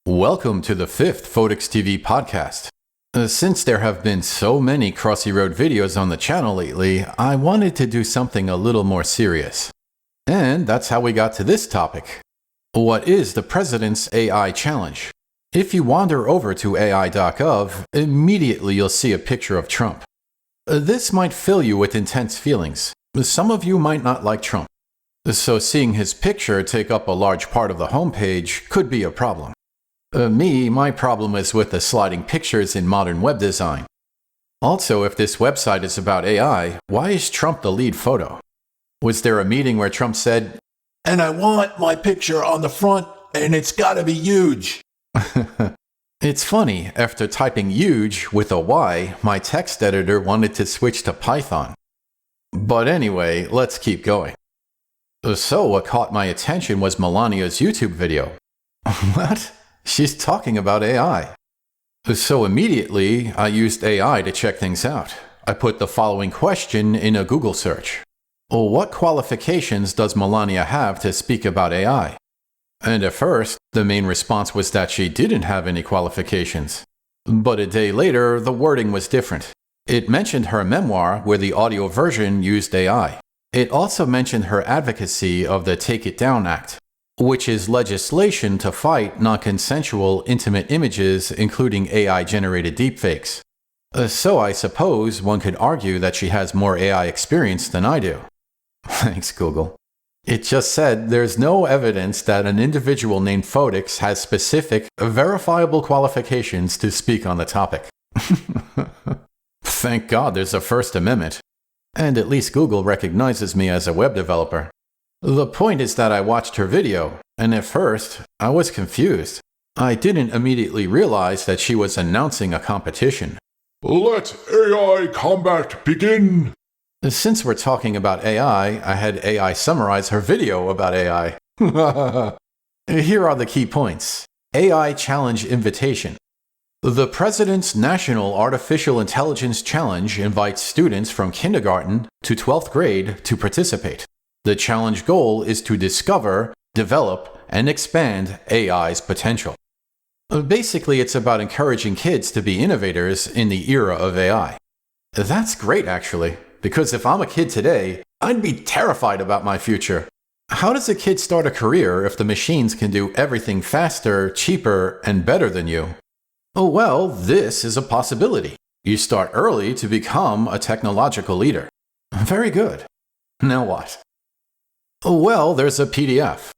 Welcome to the 5th Photics TV podcast. Since there have been so many Crossy Road videos on the channel lately, I wanted to do something a little more serious. And that's how we got to this topic. What is the President's AI Challenge? If you wander over to AI.gov, immediately you'll see a picture of Trump. This might fill you with intense feelings. Some of you might not like Trump. So seeing his picture take up a large part of the homepage could be a problem. My problem is with the sliding pictures in modern web design. Also, if this website is about AI, why is Trump the lead photo? Was there a meeting where Trump said, "And I want my picture on the front, and it's gotta be huge"? It's funny, after typing huge with a Y, my text editor wanted to switch to Python. But anyway, let's keep going. So what caught my attention was Melania's YouTube video. What? She's talking about AI. So immediately, I used AI to check things out. I put the following question in a Google search. What qualifications does Melania have to speak about AI? And at first, the main response was that she didn't have any qualifications. But a day later, the wording was different. It mentioned her memoir where the audio version used AI. It also mentioned her advocacy of the Take It Down Act, which is legislation to fight non-consensual intimate images, including AI-generated deepfakes. So I suppose one could argue that she has more AI experience than I do. Thanks, Google. It just said there's no evidence that an individual named Photics has specific, verifiable qualifications to speak on the topic. Thank God there's a First Amendment. And at least Google recognizes me as a web developer. The point is that I watched her video, and at first, I was confused. I didn't immediately realize that she was announcing a competition. Let AI combat begin! Since we're talking about AI, I had AI summarize her video about AI. Here are the key points. AI Challenge Invitation. The President's National Artificial Intelligence Challenge invites students from kindergarten to 12th grade to participate. The challenge goal is to discover, develop, and expand AI's potential. Basically, it's about encouraging kids to be innovators in the era of AI. That's great, actually, because if I'm a kid today, I'd be terrified about my future. How does a kid start a career if the machines can do everything faster, cheaper, and better than you? Oh well, this is a possibility. You start early to become a technological leader. Very good. Now what? Well, there's a PDF.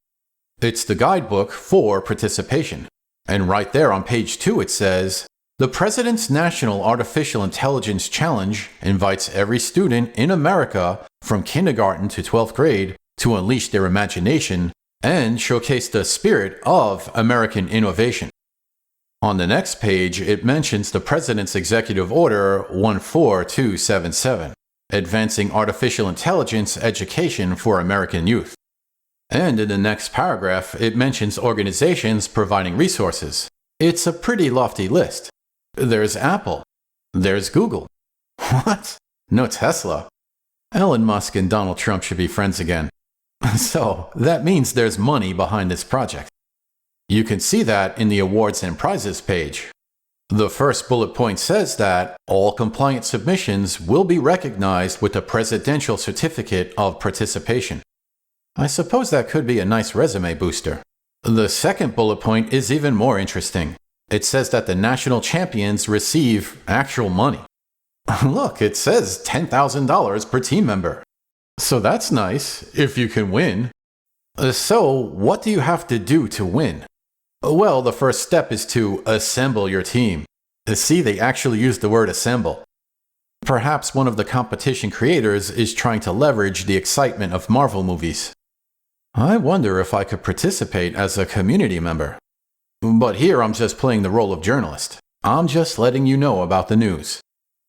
It's the Guidebook for Participation. And right there on page 2 it says, "The President's National Artificial Intelligence Challenge invites every student in America from kindergarten to 12th grade to unleash their imagination and showcase the spirit of American innovation." On the next page, it mentions the President's Executive Order 14277. Advancing Artificial Intelligence Education for American Youth. And in the next paragraph, it mentions organizations providing resources. It's a pretty lofty list. There's Apple. There's Google. What? No Tesla. Elon Musk and Donald Trump should be friends again. So, that means there's money behind this project. You can see that in the awards and prizes page. The first bullet point says that all compliant submissions will be recognized with a Presidential Certificate of Participation. I suppose that could be a nice resume booster. The second bullet point is even more interesting. It says that the national champions receive actual money. Look, it says $10,000 per team member. So that's nice, if you can win. So, what do you have to do to win? Well, the first step is to assemble your team. See, they actually used the word assemble. Perhaps one of the competition creators is trying to leverage the excitement of Marvel movies. I wonder if I could participate as a community member. But here I'm just playing the role of journalist. I'm just letting you know about the news.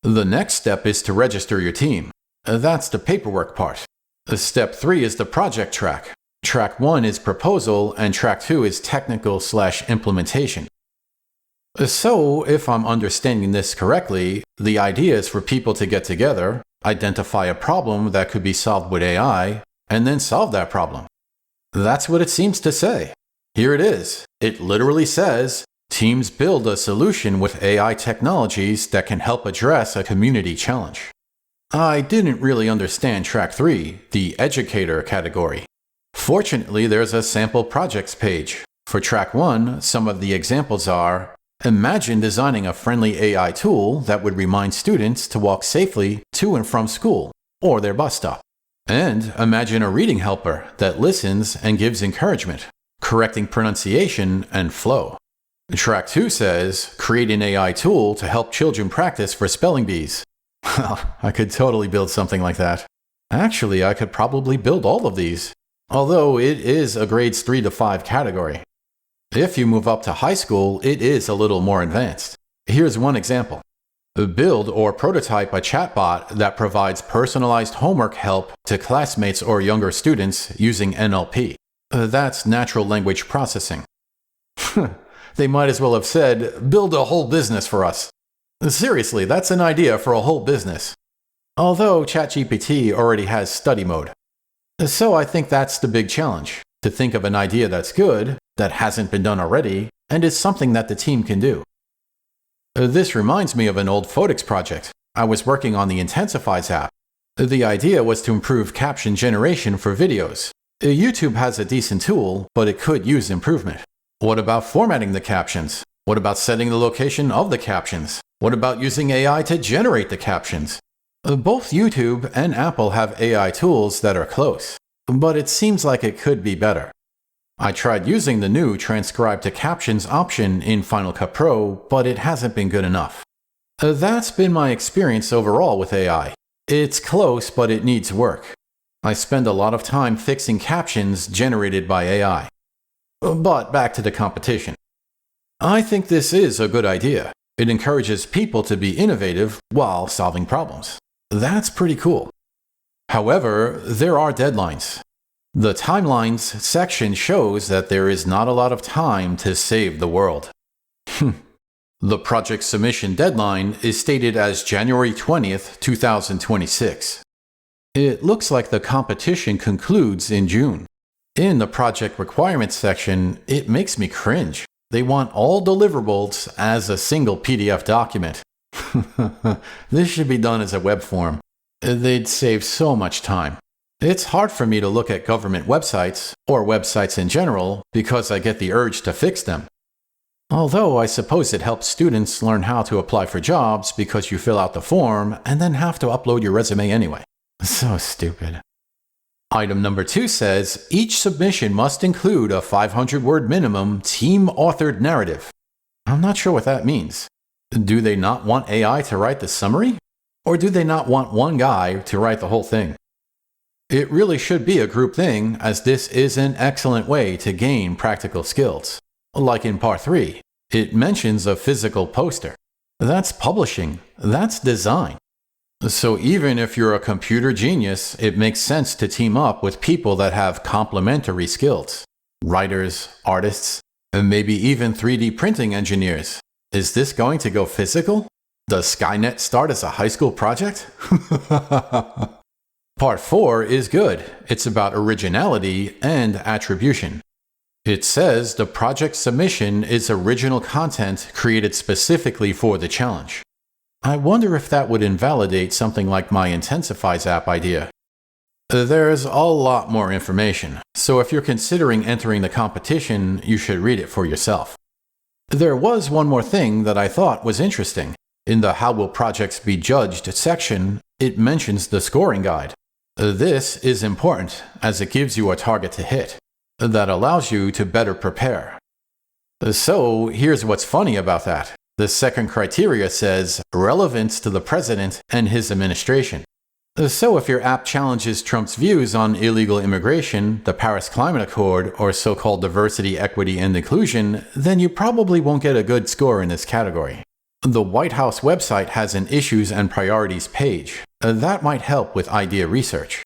The next step is to register your team. That's the paperwork part. Step 3 is the project track. Track 1 is proposal, and track 2 is technical/implementation. So, if I'm understanding this correctly, the idea is for people to get together, identify a problem that could be solved with AI, and then solve that problem. That's what it seems to say. Here it is. It literally says, teams build a solution with AI technologies that can help address a community challenge. I didn't really understand Track 3, the Educator category. Fortunately, there's a sample projects page. For Track 1, some of the examples are: imagine designing a friendly AI tool that would remind students to walk safely to and from school or their bus stop. And imagine a reading helper that listens and gives encouragement, correcting pronunciation and flow. Track 2 says, create an AI tool to help children practice for spelling bees. Well, I could totally build something like that. Actually, I could probably build all of these, although it is a grades 3 to 5 category. If you move up to high school, it is a little more advanced. Here's one example. Build or prototype a chatbot that provides personalized homework help to classmates or younger students using NLP. That's natural language processing. They might as well have said, build a whole business for us. Seriously, that's an idea for a whole business. Although ChatGPT already has study mode. So I think that's the big challenge, to think of an idea that's good, that hasn't been done already, and is something that the team can do. This reminds me of an old Photics project. I was working on the Intensifies app. The idea was to improve caption generation for videos. YouTube has a decent tool, but it could use improvement. What about formatting the captions? What about setting the location of the captions? What about using AI to generate the captions? Both YouTube and Apple have AI tools that are close, but it seems like it could be better. I tried using the new Transcribe to Captions option in Final Cut Pro, but it hasn't been good enough. That's been my experience overall with AI. It's close, but it needs work. I spend a lot of time fixing captions generated by AI. But back to the competition. I think this is a good idea. It encourages people to be innovative while solving problems. That's pretty cool. However, there are deadlines. The timelines section shows that there is not a lot of time to save the world. The project submission deadline is stated as January 20th, 2026. It looks like the competition concludes in June. In the project requirements section, it makes me cringe. They want all deliverables as a single PDF document. This should be done as a web form. They'd save so much time. It's hard for me to look at government websites, or websites in general, because I get the urge to fix them. Although I suppose it helps students learn how to apply for jobs because you fill out the form and then have to upload your resume anyway. So stupid. Item number 2 says, each submission must include a 500-word minimum team-authored narrative. I'm not sure what that means. Do they not want AI to write the summary? Or do they not want one guy to write the whole thing? It really should be a group thing, as this is an excellent way to gain practical skills. Like in Part 3, it mentions a physical poster. That's publishing. That's design. So even if you're a computer genius, it makes sense to team up with people that have complementary skills. Writers, artists, and maybe even 3D printing engineers. Is this going to go physical? Does Skynet start as a high school project? Part 4 is good. It's about originality and attribution. It says the project submission is original content created specifically for the challenge. I wonder if that would invalidate something like my Intensifies app idea. There's a lot more information, so if you're considering entering the competition, you should read it for yourself. There was one more thing that I thought was interesting. In the How Will Projects Be Judged section, it mentions the scoring guide. This is important, as it gives you a target to hit. That allows you to better prepare. So here's what's funny about that. The second criteria says relevance to the president and his administration. So if your app challenges Trump's views on illegal immigration, the Paris Climate Accord, or so-called diversity, equity, and inclusion, then you probably won't get a good score in this category. The White House website has an issues and priorities page. That might help with idea research.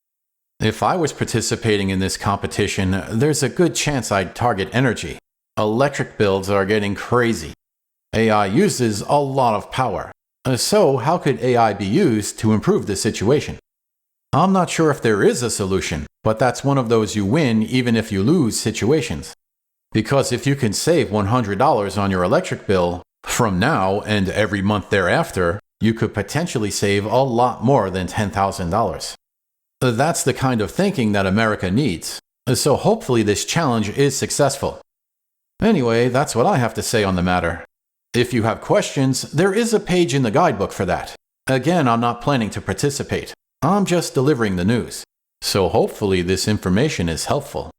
If I was participating in this competition, there's a good chance I'd target energy. Electric bills are getting crazy. AI uses a lot of power. So how could AI be used to improve the situation? I'm not sure if there is a solution, but that's one of those you win even if you lose situations. Because if you can save $100 on your electric bill from now and every month thereafter, you could potentially save a lot more than $10,000. That's the kind of thinking that America needs. So hopefully this challenge is successful. Anyway, that's what I have to say on the matter. If you have questions, there is a page in the guidebook for that. Again, I'm not planning to participate. I'm just delivering the news. So hopefully this information is helpful.